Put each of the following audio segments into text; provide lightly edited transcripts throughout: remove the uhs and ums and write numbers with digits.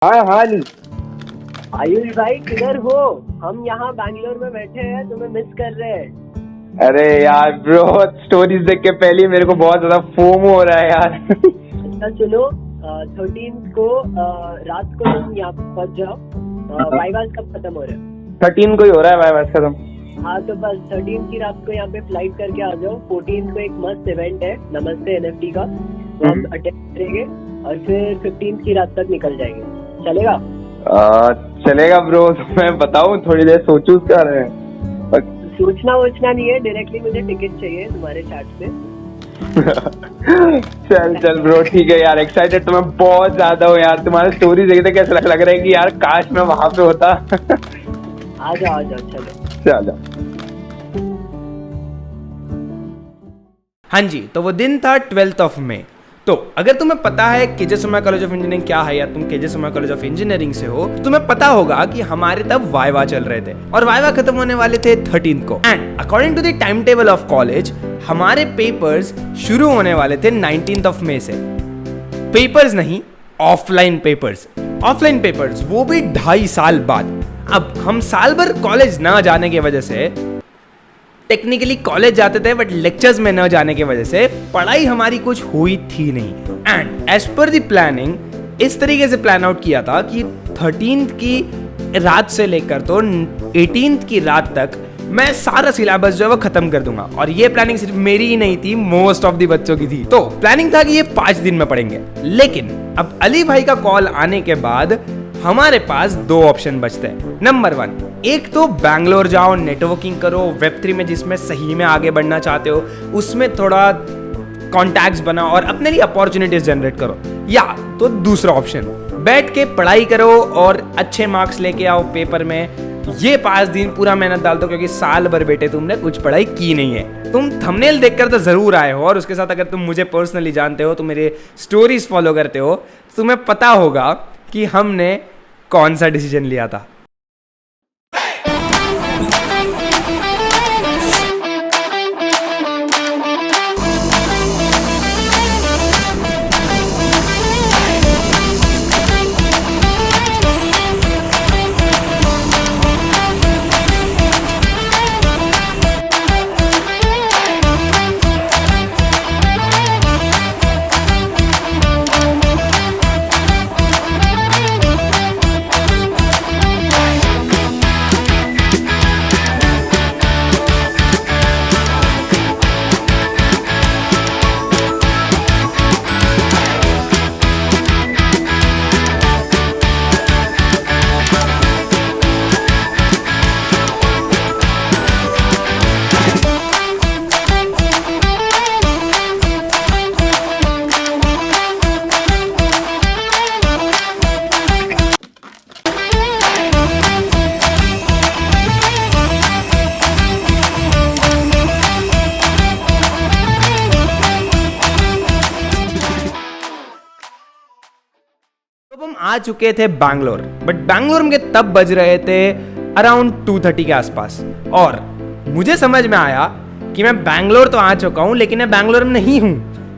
हाँ हाँ अली। आयुष भाई किधर हो? हम यहाँ बैंगलोर में बैठे हैं, तुम्हें मिस कर रहे हैं। अरे यार ब्रो, स्टोरीज देख के पहले ही मेरे को बहुत ज्यादा फोम हो रहा है यार। अच्छा सुनो, 13 को रात को तुम यहाँ पर पहुँच जाओ। वाइवास कब खत्म हो रहा है? 13 को ही हो रहा है भाई बस खत्म। हाँ तो बस 13 की रात को यहाँ पे फ्लाइट करके आ जाओ। 14 को एक मस्त इवेंट है नमस्ते NFT का, वो हम अटेंड करेंगे और फिर 15 की रात तक निकल जाएंगे। चलेगा? चलेगा ब्रो। तो मैं बताऊँ थोड़ी देर सोचूं क्या रहे हैं। सोचना वोचना नहीं है, डायरेक्टली मुझे टिकट चाहिए तुम्हारे चैट से। चल ब्रो ठीक है यार, एक्साइटेड तो मैं बहुत ज्यादा हूँ यार। तुम्हारी स्टोरी देखते कैसा लग रहा है कि यार काश मैं वहां पे होता। आ जाओ चलो। हाँ जी, तो वो दिन था 12 मई। तो अगर तुम्हें पता है KJ Somaiya college of engineering क्या है या तुम KJ Somaiya college of engineering से हो, तो तुम्हें पता होगा कि हमारे तब वाइवा चल रहे थे और वाइवा खत्म होने वाले थे 13 को। And according to the time table of college हमारे पेपर्स शुरू होने वाले थे 19 मई से। पेपर्स नहीं, ऑफलाइन पेपर्स। ऑफलाइन पेपर्स वो भी 2.5 साल बाद। अब हम साल भर कॉलेज ना जाने की वजह से, टेक्निकली कॉलेज जाते थे बट लेक्चर्स में न जाने की वजह से पढ़ाई हमारी कुछ हुई थी नहीं। And as per the planning इस तरीके से प्लान आउट किया था कि 13 की रात से लेकर तो 18 की रात तक मैं सारा सिलेबस जो है वो खत्म कर दूंगा। और ये प्लानिंग सिर्फ मेरी ही नहीं थी, मोस्ट ऑफ द बच्चों की थी। तो प्लानिंग था कि ये 5 दिन में पढ़ेंगे। लेकिन अब अली भाई का कॉल आने के बाद हमारे पास 2 ऑप्शन बचते हैं। नंबर 1, एक तो बैंगलोर जाओ, नेटवर्किंग करो Web3 में, जिसमें सही में आगे बढ़ना चाहते हो, उसमें थोड़ा कॉन्टैक्ट्स बनाओ और अपने लिए अपॉर्चुनिटीज जनरेट करो। या तो दूसरा ऑप्शन, बैठ के पढ़ाई करो और अच्छे मार्क्स लेके आओ पेपर में। ये 5 दिन पूरा मेहनत डाल दो, क्योंकि साल भर बेटे तुमने कुछ पढ़ाई की नहीं है। तुम थंबनेल देखकर तो जरूर आए हो, और उसके साथ अगर तुम मुझे पर्सनली जानते हो, तुम मेरे स्टोरीज फॉलो करते हो, तो तुम्हें पता होगा कि हमने कौन सा डिसीजन लिया था। तो हम आ चुके थे बैंगलोर, बट बैंगलोर में तब बज रहे थे अराउंड 2:30 के आसपास। और मुझे समझ में आया कि मैं बैंगलोर तो आ चुका हूं, लेकिन मैं बैंगलोर में नहीं हूं,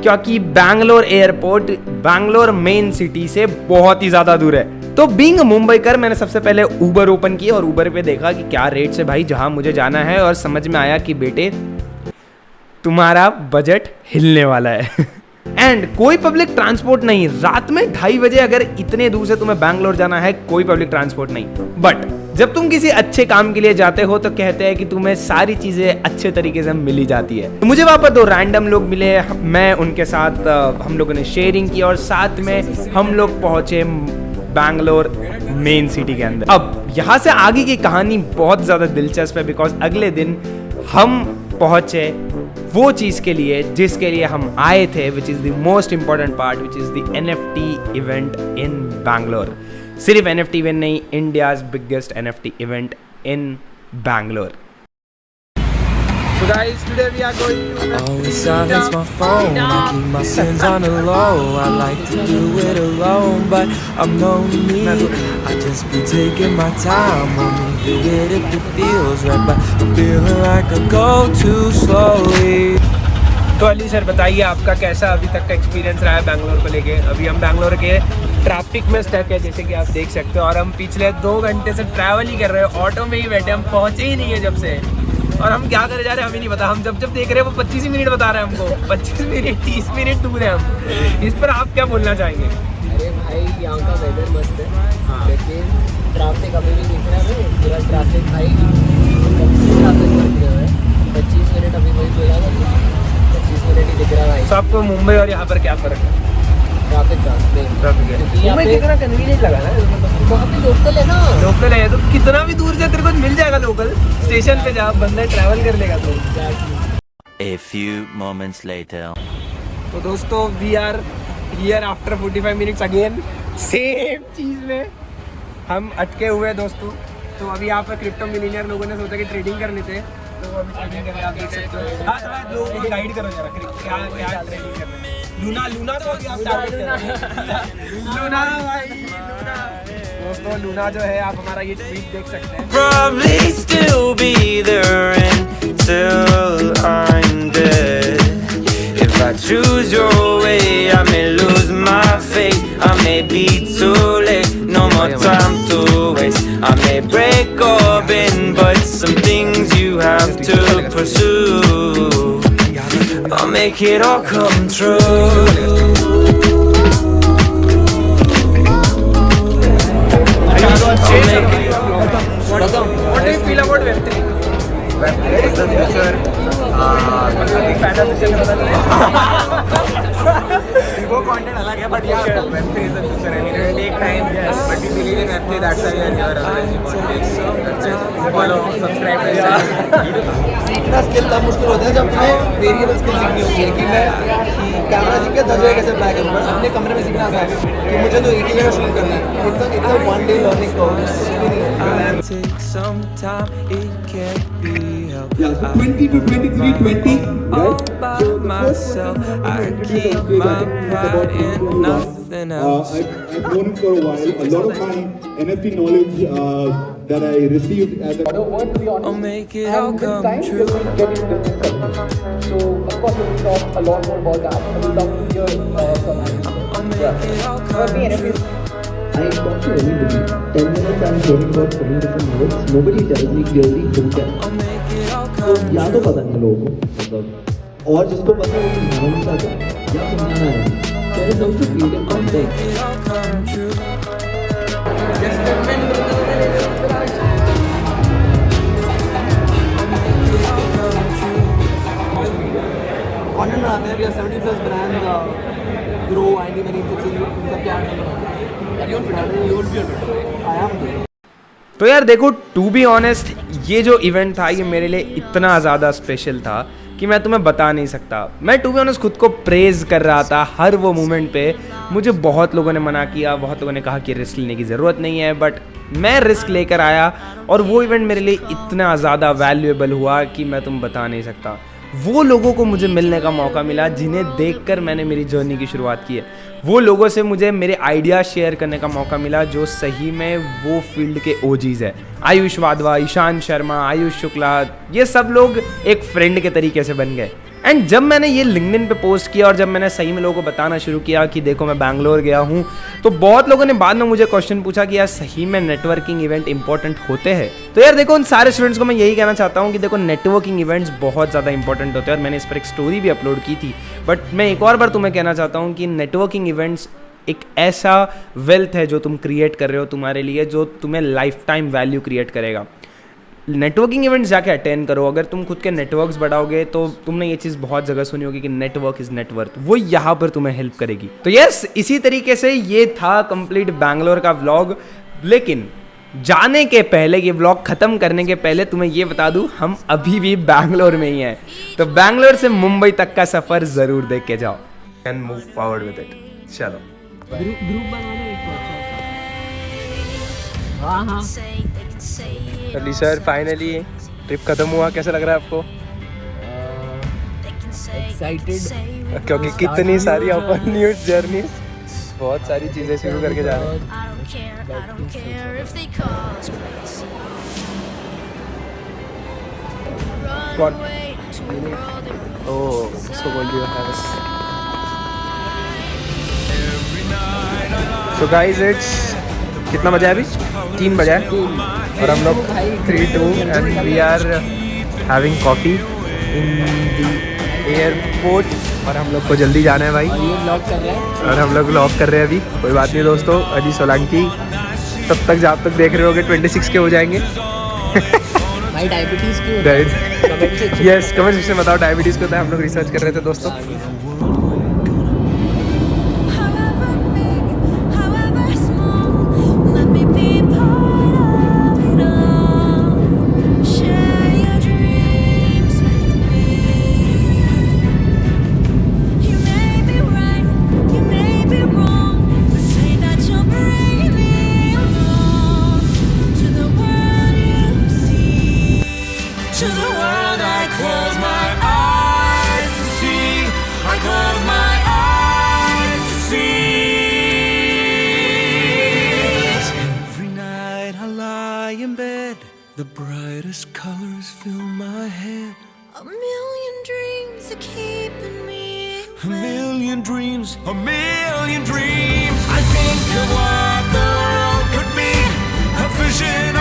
क्योंकि Bangalore airport Bangalore main city से बहुत ही ज्यादा दूर है। तो बीइंग मुंबईकर मैंने सबसे पहले उबर ओपन की और उबर पे देखा कि क्या रेट से भाई जहां मुझे जाना है, और समझ में आया कि बेटे तुम्हारा बजट हिलने वाला है। एंड कोई पब्लिक ट्रांसपोर्ट नहीं। रात में 2:30 बजे अगर इतने दूर से तुम्हें बैंगलोर जाना है, कोई पब्लिक ट्रांसपोर्ट नहीं। बट जब तुम किसी अच्छे काम के लिए जाते हो तो कहते हैं कि तुम्हें सारी चीजें अच्छे तरीके से मिली जाती है। तो मुझे वहां पर 2 रैंडम लोग मिले, मैं उनके साथ हम लोगों ने शेयरिंग की और साथ में हम लोग पहुंचे बैंगलोर मेन सिटी के अंदर। अब यहाँ से आगे की कहानी बहुत ज्यादा दिलचस्प है, बिकॉज अगले दिन हम पहुंचे वो चीज के लिए जिसके लिए हम आए थे, which is the most important part, which is the NFT event in Bangalore. सिर्फ NFT इवेंट नहीं, India's biggest NFT event in Bangalore. So guys, today we are going to Always silence my phone. I keep my sins on the low. I like to do it alone, but I'm no need. I just be taking my time. Want me to get it, it feels right, but I'm feeling like I go too slowly. तो Ali sir बताइए, आपका कैसा अभी तक का experience रहा है बैंगलोर को लेके? अभी हम बैंगलोर के ट्रैफिक में स्टक है जैसे कि आप देख सकते हो, और हम पिछले 2 घंटे से ट्रैवल ही कर रहे हैं, ऑटो में ही बैठे, हम पहुंचे ही नहीं है जब से। और हम क्या करे जा रहे हैं हमें नहीं पता, हम जब देख रहे हैं वो 25 मिनट बता रहे हैं हमको, 25 मिनट 30 मिनट दूर है हम। इस पर आप क्या बोलना चाहेंगे? अरे भाई यहाँ का वेदर मस्त है, लेकिन ट्रैफिक अभी भी दिख रहा है, पूरा ट्रैफिक भाई ट्रैफिक बढ़ गया है। 25 मिनट अभी वही बोला था, 25 मिनट ही दिख रहा है भाई। तो आपको मुंबई और यहाँ पर क्या फ़र्क है? ट्रैफिक का मुंबई कितना कन्वीनियंट लगा ना, वहाँ पे लोकल है ना, लोकल है तो कितना भी दूर से तेरे को मिल जाएगा, लोकल स्टेशन पे जा बंदा ट्रैवल कर लेगा तो। A few moments later. तो दोस्तों we are here after 45 minutes again, same चीज़ में हम अटके हुए हैं दोस्तों। तो अभी यहाँ पर क्रिप्टो मिलीनियर लोगों ने सोचा कि ट्रेडिंग कर लेते हैं, तो वो अभी ट्रेडिंग कर रहे हैं, आप देख सकते हो। हाँ थोड़ा लोगों को गाइड करो जरा, क्या क्या ट्रेडिंग कर रहे हैं। लूना तो अभी आप टारगेट कर रहे हैं। लूना भाई, लूना दोस्तों, लूना जो है आप हमारा ये ट्वीट देख सकते हैं। Probably still be there until I'm dead. If I choose your way, I may lose my faith. I may be too late, no more time to waste. I may break or bend, but some things you have to pursue. I'll make it all come true. What do you feel about Web3? Web3 is the future. वो content अलग है, but yeah, Web3 is the future. And it will take time, yes. But we believe in Web3. That's why we are here. Otherwise, we won't take. That's it. Follow, subscribe, and सीखना skill तब मुश्किल होता है जब तुम्हें variable skill सीखनी होती है कि मैं कैमरा सीख के 10 जगह कैसे अप्लाई करूँगा। अपने कमरे में सीखना आसान है कि मुझे तो एक ही जगह शूट करना है। It's a one day learning curve. Take some time, it can't be helped. Yeah, so 20 to 23, 20, All right? by So the myself, first I thing keep is my I think it's pride about in Anton nothing else. I've known him for a while. A lot of my NFT knowledge that I received as a I'll make it all come true. I'll make it all come true. I talk to anybody. 10 minutes I'm learning about 20 different nodes. Nobody tells me clearly who can. I'll make it all तो come या तो पता नहीं लोगों को, मतलब और जिसको पता है वो समझाना नहीं चाहता या समझाना है। So it's also creating content. it all come true. Content बनाते हैं, we have 70+ brands grow and even if it's in सब क्या I am तो यार देखो, टू बी ऑनेस्ट ये जो इवेंट था ये मेरे लिए इतना ज़्यादा स्पेशल था कि मैं तुम्हें बता नहीं सकता। मैं टू बी ऑनेस्ट खुद को प्रेज कर रहा था हर वो मोमेंट पे। मुझे बहुत लोगों ने मना किया, बहुत लोगों ने कहा कि रिस्क लेने की ज़रूरत नहीं है, बट मैं रिस्क लेकर आया और वो इवेंट मेरे लिए इतना ज़्यादा वैल्यूएबल हुआ कि मैं तुम बता नहीं सकता। वो लोगों को मुझे मिलने का मौका मिला जिन्हें देखकर मैंने मेरी जर्नी की शुरुआत की है। वो लोगों से मुझे मेरे आइडिया शेयर करने का मौका मिला जो सही में वो फील्ड के ओजीज है। आयुष वाधवा, ईशान शर्मा, आयुष शुक्ला, ये सब लोग एक फ्रेंड के तरीके से बन गए। एंड जब मैंने ये लिंक्डइन पे पोस्ट किया और जब मैंने सही में लोगों को बताना शुरू किया कि देखो मैं बैंगलोर गया हूँ, तो बहुत लोगों ने बाद में मुझे क्वेश्चन पूछा कि यार सही में नेटवर्किंग इवेंट इंपॉर्टेंट होते हैं। तो यार देखो, उन सारे स्टूडेंट्स को मैं यही कहना चाहता हूँ कि देखो नेटवर्किंग इवेंट्स बहुत ज़्यादा इंपॉर्टेंट होते हैं और मैंने इस पर एक स्टोरी भी अपलोड की थी। बट मैं एक और बार तुम्हें कहना चाहता हूँ कि नेटवर्किंग इवेंट्स एक ऐसा वेल्थ है जो तुम क्रिएट कर रहे हो तुम्हारे लिए, जो तुम्हें लाइफ टाइम वैल्यू क्रिएट करेगा। नेटवर्किंग इवेंट्स जाके अटेंड करो। अगर तुम खुद के नेटवर्क्स बढ़ाओगे तो तुमने ये चीज़ बहुत जगह सुनी होगी कि नेटवर्क इज़ नेटवर्थ, वो यहाँ पर तुम्हें हेल्प करेगी। तो यस, इसी तरीके से ये था कंप्लीट बैंगलोर का व्लॉग। लेकिन जाने के पहले, ये व्लॉग ख़त्म करने के पहले तुम्हें ये बता दूँ, हम अभी भी बैंगलोर में ही हैं। तो बैंगलोर से मुंबई तक का सफ़र ज़रूर देख के जाओ and move forward with it. चलो ग्रुप बनाना एक हाँ हाँ अली सर, फाइनली ट्रिप खत्म हुआ, कैसा लग रहा है आपको? एक्साइटेड, क्योंकि कितनी सारी अपन न्यू जर्नी, बहुत सारी चीज़ें शुरू करके जा रहे हैं। कौन? ओह, उसको बोल दिया है बस। सो गाइस इट्स कितना बजा है अभी? 3 बजा है और हम लोग 3-2 and we are having coffee in the airport और हम लोग को जल्दी जाना है भाई और ये ब्लॉग कर रहा है और हम लोग व्लॉग कर रहे हैं अभी। कोई बात नहीं दोस्तों, अजी सोलंकी तब तक जब तक देख रहे होगे 26 के हो जाएंगे। भाई डायबिटीज क्यों होता है? Comment section yes comment section में बताओ डायबिटीज़ को होता है। हम लोग रिसर्च कर रहे थे दोस्तों। However big, however small, let me be part of it all. Share your dreams with me. You may be right, you may be wrong, but say that you'll bring me along to the world you see, to the world I close my eyes to see. I close my eyes to see. Every night I lie in bed, the brightest colors fill my head. A million dreams are keeping me A million dreams, a million dreams. I think of what the world could be, a vision